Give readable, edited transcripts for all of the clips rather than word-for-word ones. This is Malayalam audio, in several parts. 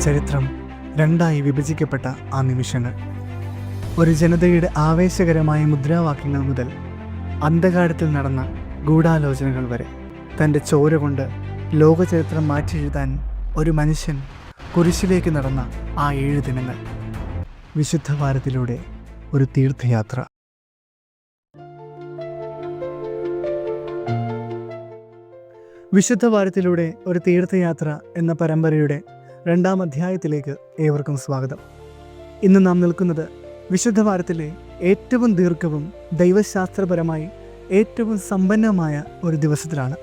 ചരിത്രം രണ്ടായി വിഭജിക്കപ്പെട്ട ആ നിമിഷങ്ങൾ, ഒരു ജനതയുടെ ആവേശകരമായ മുദ്രാവാക്യങ്ങൾ മുതൽ അന്ധകാരത്തിൽ നടന്ന ഗൂഢാലോചനകൾ വരെ, തൻ്റെ ചോര കൊണ്ട് ലോകചരിത്രം മാറ്റിയെഴുതാൻ ഒരു മനുഷ്യൻ കുരിശിലേക്ക് നടന്ന ആ 7 ദിനങ്ങൾ. വിശുദ്ധ വാരത്തിലൂടെ ഒരു തീർത്ഥയാത്ര. വിശുദ്ധ വാരത്തിലൂടെ ഒരു തീർത്ഥയാത്ര എന്ന പരമ്പരയുടെ 2-ാം അധ്യായത്തിലേക്ക് ഏവർക്കും സ്വാഗതം. ഇന്ന് നാം നിൽക്കുന്നത് വിശുദ്ധ വാരത്തിലെ ഏറ്റവും ദീർഘവും ദൈവശാസ്ത്രപരമായി ഏറ്റവും സമ്പന്നമായ ഒരു ദിവസത്തിലാണ്,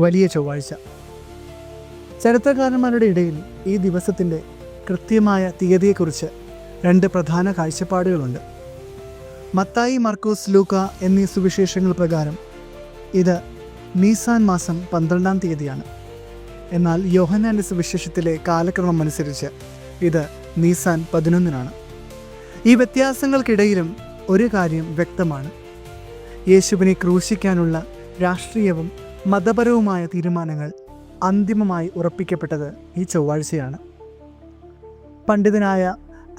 വലിയ ചൊവ്വാഴ്ച. ചരിത്രകാരന്മാരുടെ ഇടയിൽ ഈ ദിവസത്തിൻ്റെ കൃത്യമായ തീയതിയെക്കുറിച്ച് 2 പ്രധാന കാഴ്ചപ്പാടുകളുണ്ട്. മത്തായി, മർക്കോസ്, ലൂക്ക എന്നീ സുവിശേഷങ്ങൾ പ്രകാരം ഇത് നീസാൻ മാസം 12-ാം തീയതിയാണ്. എന്നാൽ യോഹന്നാൻ്റെ സുവിശേഷത്തിലെ കാലക്രമം അനുസരിച്ച് ഇത് നീസാൻ 11-നാണ്. ഈ വ്യത്യാസങ്ങൾക്കിടയിലും ഒരു കാര്യം വ്യക്തമാണ്: യേശുവിനെ ക്രൂശിക്കാനുള്ള രാഷ്ട്രീയവും മതപരവുമായ തീരുമാനങ്ങൾ അന്തിമമായി ഉറപ്പിക്കപ്പെട്ടത് ഈ ചൊവ്വാഴ്ചയാണ്. പണ്ഡിതനായ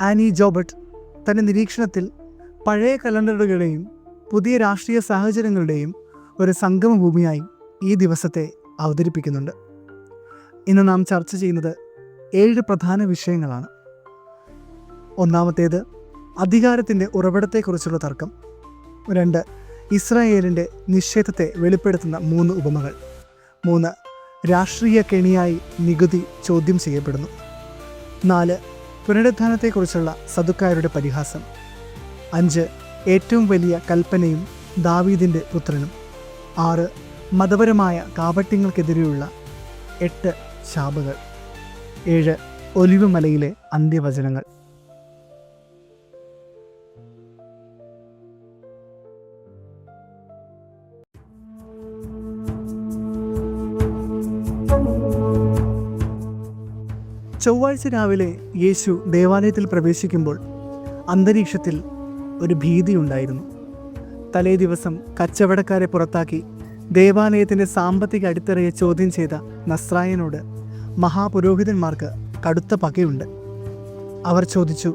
ആനി ജോബർട്ട് തൻ്റെ നിരീക്ഷണത്തിൽ പഴയ കലണ്ടറുകളുടെയും പുതിയ രാഷ്ട്രീയ സാഹചര്യങ്ങളുടെയും ഒരു സംഗമഭൂമിയായി ഈ ദിവസത്തെ അവതരിപ്പിക്കുന്നുണ്ട്. ഇന്ന് നാം ചർച്ച ചെയ്യുന്നത് 7 പ്രധാന വിഷയങ്ങളാണ്. ഒന്നാമത്തേത് അധികാരത്തിൻ്റെ ഉറവിടത്തെക്കുറിച്ചുള്ള തർക്കം. 2 ഇസ്രായേലിൻ്റെ നിഷേധത്തെ വെളിപ്പെടുത്തുന്ന 3 ഉപമകൾ. 3 രാഷ്ട്രീയ കെണിയായി നികുതി ചോദ്യം ചെയ്യപ്പെടുന്നു. 4 പുനരുത്ഥാനത്തെക്കുറിച്ചുള്ള സദുക്കാരുടെ പരിഹാസം. 5 ഏറ്റവും വലിയ കൽപ്പനയും ദാവീദിൻ്റെ പുത്രനും. 6 മതപരമായ കാപട്യങ്ങൾക്കെതിരെയുള്ള 8 ശാപങ്ങൾ. 7 ഒലിവ് മലയിലെ അന്ത്യവചനങ്ങൾ. ചൊവ്വാഴ്ച രാവിലെ യേശു ദേവാലയത്തിൽ പ്രവേശിക്കുമ്പോൾ അന്തരീക്ഷത്തിൽ ഒരു ഭീതിയുണ്ടായിരുന്നു. തലേ ദിവസം കച്ചവടക്കാരെ പുറത്താക്കി ദേവാലയത്തിൻ്റെ സാമ്പത്തിക അടിത്തറയെ ചോദ്യം ചെയ്ത നസ്രായനോട് മഹാപുരോഹിതന്മാർക്ക് കടുത്ത പകയുണ്ട്. അവർ ചോദിച്ചു,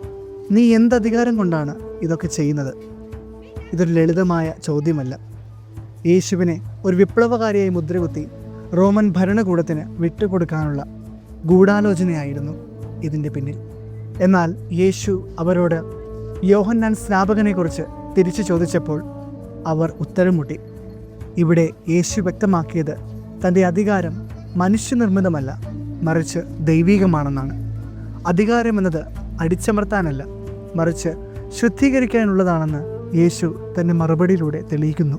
നീ എന്തധികാരം കൊണ്ടാണ് ഇതൊക്കെ ചെയ്യുന്നത്? ഇതൊരു ലളിതമായ ചോദ്യമല്ല. യേശുവിനെ ഒരു വിപ്ലവകാരിയായി മുദ്രകുത്തി റോമൻ ഭരണകൂടത്തിന് വിട്ടുകൊടുക്കാനുള്ള ഗൂഢാലോചനയായിരുന്നു ഇതിൻ്റെ പിന്നിൽ. എന്നാൽ യേശു അവരോട് യോഹന്നാൻ സ്നാപകനെക്കുറിച്ച് തിരിച്ചു ചോദിച്ചപ്പോൾ അവർ ഉത്തരം മുട്ടി. ഇവിടെ യേശു വ്യക്തമാക്കിയത് തൻ്റെ അധികാരം മനുഷ്യനിർമ്മിതമല്ല, മറിച്ച് ദൈവികമാണെന്നാണ്. അധികാരമെന്നത് അടിച്ചമർത്താനല്ല, മറിച്ച് ശുദ്ധീകരിക്കാനുള്ളതാണെന്ന് യേശു തൻ്റെ മറുപടിയിലൂടെ തെളിയിക്കുന്നു.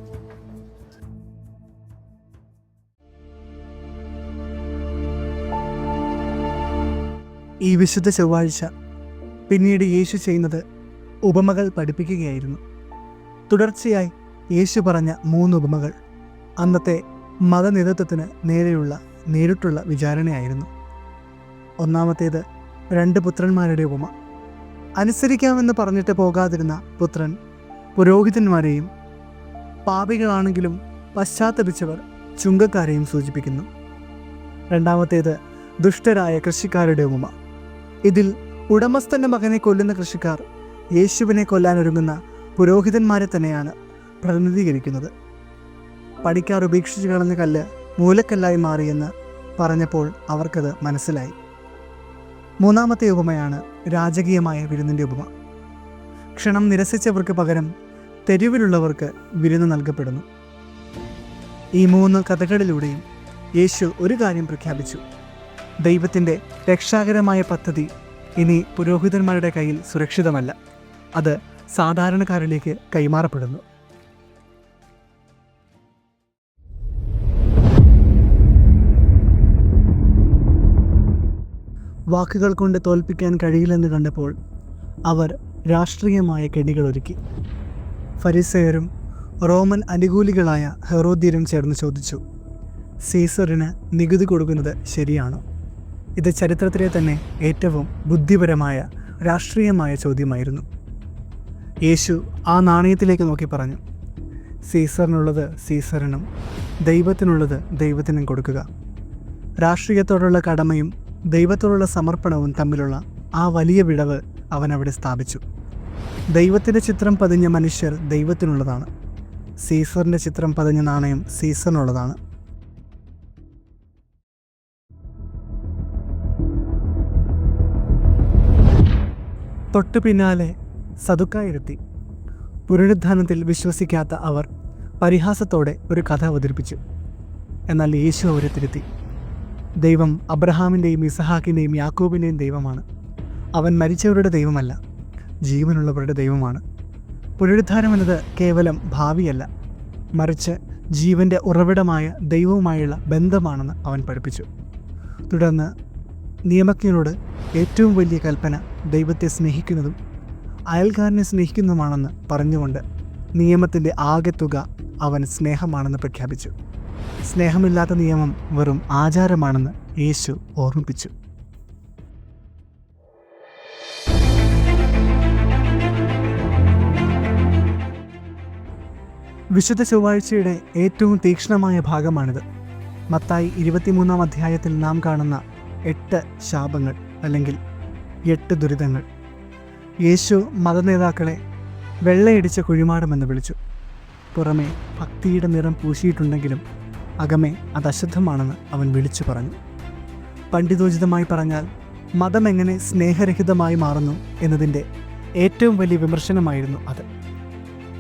ഈ വിശുദ്ധ ചൊവ്വാഴ്ച പിന്നീട് യേശു ചെയ്യുന്നത് ഉപമകൾ പഠിപ്പിക്കുകയായിരുന്നു. തുടർച്ചയായി യേശു പറഞ്ഞ 3 ഉപമകൾ അന്നത്തെ മതനേതൃത്വത്തിന് നേരെയുള്ള നേരിട്ടുള്ള വിചാരണയായിരുന്നു. ഒന്നാമത്തേത് 2 പുത്രന്മാരുടെ ഉപമ. അനുസരിക്കാമെന്ന് പറഞ്ഞിട്ട് പോകാതിരുന്ന പുത്രൻ പുരോഹിതന്മാരെയും പാപികളാണെങ്കിലും പശ്ചാത്തപിച്ചവർ ചുങ്കക്കാരെയും സൂചിപ്പിക്കുന്നു. രണ്ടാമത്തേത് ദുഷ്ടരായ കൃഷിക്കാരുടെ ഉപമ. ഇതിൽ ഉടമസ്ഥൻ്റെ മകനെ കൊല്ലുന്ന കൃഷിക്കാർ യേശുവിനെ കൊല്ലാനൊരുങ്ങുന്ന പുരോഹിതന്മാരെ തന്നെയാണ് പ്രതിനിധീകരിക്കുന്നത്. പണിക്കാർ ഉപേക്ഷിച്ച് കളഞ്ഞ കല്ല് മൂലക്കല്ലായി മാറിയെന്ന് പറഞ്ഞപ്പോൾ അവർക്കത് മനസ്സിലായി. മൂന്നാമത്തെ ഉപമയാണ് രാജകീയമായ വിരുന്നിൻ്റെ ഉപമ. ക്ഷണം നിരസിച്ചവർക്ക് പകരം തെരുവിലുള്ളവർക്ക് വിരുന്ന് നൽകപ്പെടുന്നു. ഈ 3 കഥകളിലൂടെയും യേശു ഒരു കാര്യം പ്രഖ്യാപിച്ചു: ദൈവത്തിൻ്റെ രക്ഷാകരമായ പദ്ധതി ഇനി പുരോഹിതന്മാരുടെ കയ്യിൽ സുരക്ഷിതമല്ല, അത് സാധാരണക്കാരിലേക്ക് കൈമാറപ്പെടുന്നു. വാക്കുകൾ കൊണ്ട് തോൽപ്പിക്കാൻ കഴിയില്ലെന്ന് കണ്ടപ്പോൾ അവർ രാഷ്ട്രീയമായ കെണികളൊരുക്കി. ഫരിസേയരും റോമൻ അനുകൂലികളായ ഹെറോദ്യരും ചേർന്ന് ചോദിച്ചു, സീസറിന് നികുതി കൊടുക്കുന്നത് ശരിയാണോ? ഇത് ചരിത്രത്തിലെ തന്നെ ഏറ്റവും ബുദ്ധിപരമായ രാഷ്ട്രീയമായ ചോദ്യമായിരുന്നു. യേശു ആ നാണയത്തിലേക്ക് നോക്കി പറഞ്ഞു, സീസറിനുള്ളത് സീസറിനും ദൈവത്തിനുള്ളത് ദൈവത്തിനും കൊടുക്കുക. രാഷ്ട്രീയത്തോടുള്ള കടമയും ദൈവത്തോടുള്ള സമർപ്പണവും തമ്മിലുള്ള ആ വലിയ വിടവ് അവൻ അവിടെ സ്ഥാപിച്ചു. ദൈവത്തിൻ്റെ ചിത്രം പതിഞ്ഞ മനുഷ്യർ ദൈവത്തിനുള്ളതാണ്. സീസറിൻ്റെ ചിത്രം പതിഞ്ഞ നാണയം സീസറിനുള്ളതാണ്. തൊട്ടു പിന്നാലെ സദുക്കായെത്തി. പുനരുത്ഥാനത്തിൽ വിശ്വസിക്കാത്ത അവർ പരിഹാസത്തോടെ ഒരു കഥ അവതരിപ്പിച്ചു. എന്നാൽ യേശു അവരെ തിരുത്തി. ദൈവം അബ്രഹാമിൻ്റെയും ഇസഹാക്കിൻ്റെയും യാക്കോബിൻ്റെയും ദൈവമാണ്. അവൻ മരിച്ചവരുടെ ദൈവമല്ല, ജീവനുള്ളവരുടെ ദൈവമാണ്. പുനരുദ്ധാനം എന്നത് കേവലം ഭാവിയല്ല, മറിച്ച് ജീവൻ്റെ ഉറവിടമായ ദൈവവുമായുള്ള ബന്ധമാണെന്ന് അവൻ പഠിപ്പിച്ചു. തുടർന്ന് നിയമജ്ഞനോട് ഏറ്റവും വലിയ കൽപ്പന ദൈവത്തെ സ്നേഹിക്കുന്നതും അയൽക്കാരനെ സ്നേഹിക്കുന്നതുമാണെന്ന് പറഞ്ഞുകൊണ്ട് നിയമത്തിൻ്റെ ആകെത്തുക അവൻ സ്നേഹമാണെന്ന് പ്രഖ്യാപിച്ചു. സ്നേഹമില്ലാത്ത നിയമം വെറും ആചാരമാണെന്ന് യേശു ഓർമ്മിപ്പിച്ചു. വിശുദ്ധ ചൊവ്വാഴ്ചയുടെ ഏറ്റവും തീക്ഷ്ണമായ ഭാഗമാണിത്. മത്തായി 23-ാം അധ്യായത്തിൽ നാം കാണുന്ന 8 ശാപങ്ങൾ അല്ലെങ്കിൽ 8 ദുരിതങ്ങൾ. യേശു മതനേതാക്കളെ വെള്ളയടിച്ച കുഴിമാടമെന്ന് വിളിച്ചു. പുറമെ ഭക്തിയുടെ നിറം പൂശിയിട്ടുണ്ടെങ്കിലും അകമേ അത് അശുദ്ധമാണെന്ന് അവൻ വിളിച്ചു പറഞ്ഞു. പണ്ഡിതോചിതമായി പറഞ്ഞാൽ മതം എങ്ങനെ സ്നേഹരഹിതമായി മാറുന്നു എന്നതിൻ്റെ ഏറ്റവും വലിയ വിമർശനമായിരുന്നു അത്.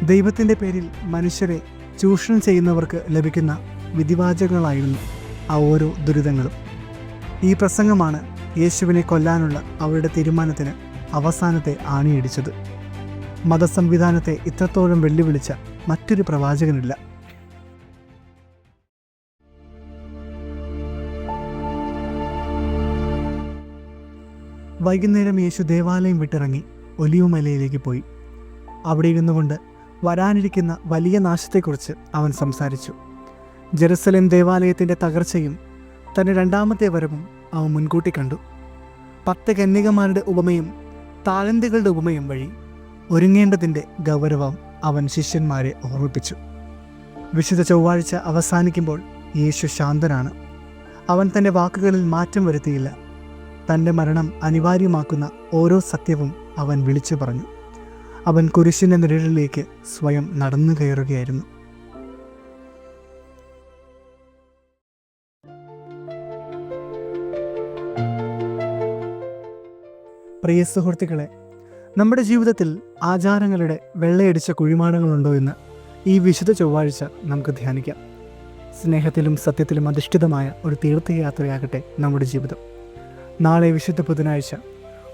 ദൈവത്തിൻ്റെ പേരിൽ മനുഷ്യരെ ചൂഷണം ചെയ്യുന്നവർക്ക് ലഭിക്കുന്ന വിധിവാചകങ്ങളായിരുന്നു ആ ഓരോ ദുരിതങ്ങളും. ഈ പ്രസംഗമാണ് യേശുവിനെ കൊല്ലാനുള്ള അവരുടെ തീരുമാനത്തിന് അവസാനത്തെ ആണിയടിച്ചത്. മതസംവിധാനത്തെ ഇത്രത്തോളം വെല്ലുവിളിച്ച മറ്റൊരു പ്രവാചകനില്ല. വൈകുന്നേരം യേശു ദേവാലയം വിട്ടിറങ്ങി ഒലിവുമലയിലേക്ക് പോയി. അവിടെ ഇരുന്നു കൊണ്ട് വരാനിരിക്കുന്ന വലിയ നാശത്തെക്കുറിച്ച് അവൻ സംസാരിച്ചു. ജെറുസലേം ദേവാലയത്തിൻ്റെ തകർച്ചയും തൻ്റെ രണ്ടാമത്തെ വരവും അവൻ മുൻകൂട്ടി കണ്ടു. 10 കന്യകമാരുടെ ഉപമയും താലന്തുകളുടെ ഉപമയും വഴി ഒരുങ്ങേണ്ടതിൻ്റെ ഗൗരവം അവൻ ശിഷ്യന്മാരെ ഓർമ്മിപ്പിച്ചു. വിശുദ്ധ ചൊവ്വാഴ്ച അവസാനിക്കുമ്പോൾ യേശു ശാന്തനാണ്. അവൻ തൻ്റെ വാക്കുകളിൽ മാറ്റം വരുത്തിയില്ല. തൻ്റെ മരണം അനിവാര്യമാക്കുന്ന ഓരോ സത്യവും അവൻ വിളിച്ചു പറഞ്ഞു. അവൻ കുരിശിൻ്റെ നിഴലിലേക്ക് സ്വയം നടന്നു കയറുകയായിരുന്നു. പ്രിയ സുഹൃത്തുക്കളെ, നമ്മുടെ ജീവിതത്തിൽ ആചാരങ്ങളുടെ വെള്ളയടിച്ച കുഴിമാടങ്ങളുണ്ടോ എന്ന് ഈ വിശുദ്ധ ചൊവ്വാഴ്ച നമുക്ക് ധ്യാനിക്കാം. സ്നേഹത്തിലും സത്യത്തിലും അധിഷ്ഠിതമായ ഒരു തീർത്ഥയാത്രയാകട്ടെ നമ്മുടെ ജീവിതം. നാളെ വിശുദ്ധ ബുധനാഴ്ച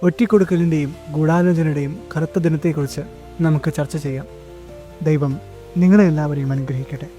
ഒറ്റിക്കൊടുക്കലിൻ്റെയും ഗൂഢാലോചനയുടെയും കറുത്ത ദിനത്തെക്കുറിച്ച് നമുക്ക് ചർച്ച ചെയ്യാം. ദൈവം നിങ്ങളെ എല്ലാവരെയും അനുഗ്രഹിക്കട്ടെ.